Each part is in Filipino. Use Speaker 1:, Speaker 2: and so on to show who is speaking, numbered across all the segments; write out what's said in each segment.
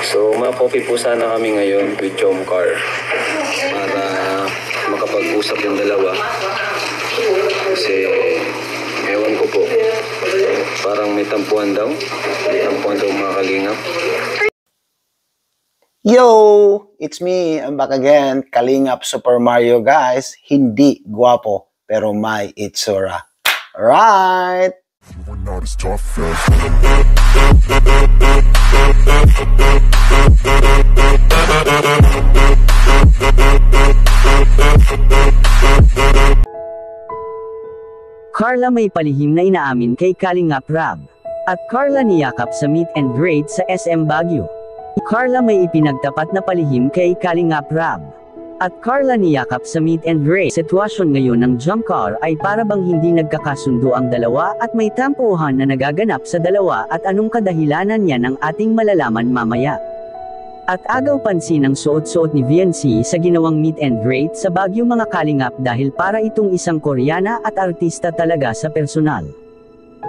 Speaker 1: So, ma-coffee po sana kami ngayon with Jomcar para makapag-usap yung dalawa. Kasi, ewan ko po, parang may tampuan daw. May tampuan daw mga kalingap.
Speaker 2: Yo! It's me. I'm back again. Kalingap Super Mario, guys. Hindi guwapo, pero may itsura. Alright!
Speaker 3: Carla may palihim na inaamin kay Kalingap Rab. At Carla niyakap sa meet and greet sa SM Baguio. Carla may ipinagtapat na palihim kay Kalingap Rab. At Carla niyakap sa meet and greet. Sitwasyon ngayon ng Jomcar ay para bang hindi nagkakasundo ang dalawa at may tampuhan na nagaganap sa dalawa at anong kadahilanan niyan ang ating malalaman mamaya. At agaw pansin ang suot-suot ni VNC sa ginawang meet and greet sa Baguio mga kalingap dahil para itong isang Koreana at artista talaga sa personal.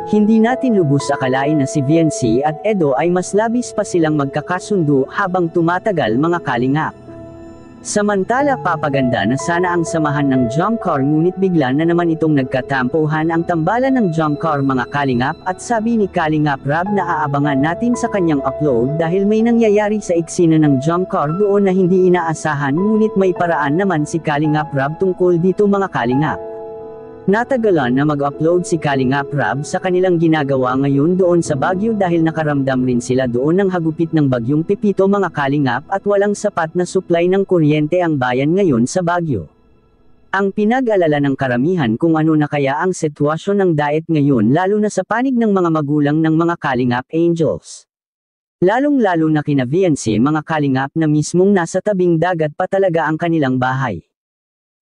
Speaker 3: Hindi natin lubos akalain na si VNC at Edo ay mas labis pa silang magkakasundo habang tumatagal mga kalingap. Samantala papaganda na sana ang samahan ng Jomcar ngunit bigla na naman itong nagkatampuhan ang tambalan ng Jomcar mga kalingap at sabi ni Kalingap Rab na aabangan natin sa kanyang upload dahil may nangyayari sa eksena ng Jomcar doon na hindi inaasahan ngunit may paraan naman si Kalingap Rab tungkol dito mga kalingap. Natagalan na mag-upload si Kalingap Rab sa kanilang ginagawa ngayon doon sa Baguio dahil nakaramdam rin sila doon ng hagupit ng bagyong Pepito mga kalingap at walang sapat na supply ng kuryente ang bayan ngayon sa Baguio. Ang pinag-alala ng karamihan kung ano na kaya ang sitwasyon ng diet ngayon lalo na sa panig ng mga magulang ng mga Kalingap Angels. Lalong-lalo na kina VNC mga kalingap na mismong nasa tabing dagat pa talaga ang kanilang bahay.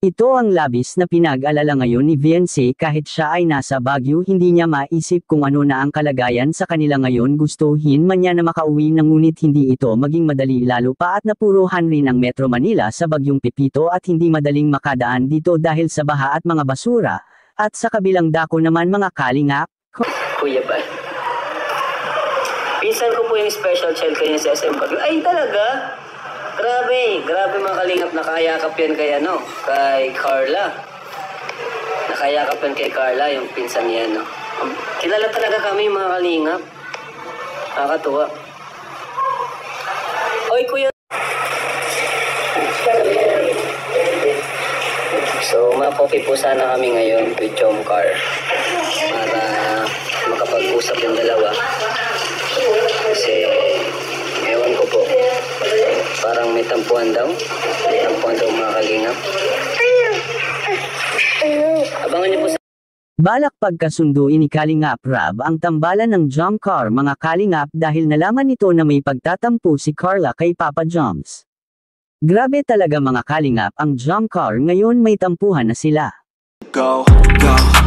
Speaker 3: Ito ang labis na pinag-alala ngayon ni VNC kahit siya ay nasa Baguio hindi niya maisip kung ano na ang kalagayan sa kanila ngayon gustuhin man niya na makauwi na ngunit hindi ito maging madali lalo pa at napuruhan rin ang Metro Manila sa bagyong Pepito at hindi madaling makadaan dito dahil sa baha at mga basura, at sa kabilang dako naman mga kalingap.
Speaker 1: Kuya ba? Pinsan ko po yung special child kanya sa SM Baguio. Ay talaga? Grabe mga kalingap, nakayakap yan kay kay Carla. Nakayakap yan kay Carla, yung pinsan niya, Kilala talaga kami mga kalingap. Nakakatuwa. Oy, kuya. So, ma-coffee po sana kami ngayon with Jomcar para makapag-usap yung dalawa. Kasi, ewan ko po, parang may tampuan daw. May tampuan daw mga kalingap. Abangan niyo po sa...
Speaker 3: Balak pagkasunduin ni Kalingap Rab ang tambalan ng Jomcar mga kalingap dahil nalaman nito na may pagtatampo si Carla kay Papa Joms. Grabe talaga mga kalingap ang Jomcar ngayon may tampuhan na sila.
Speaker 4: Go, go.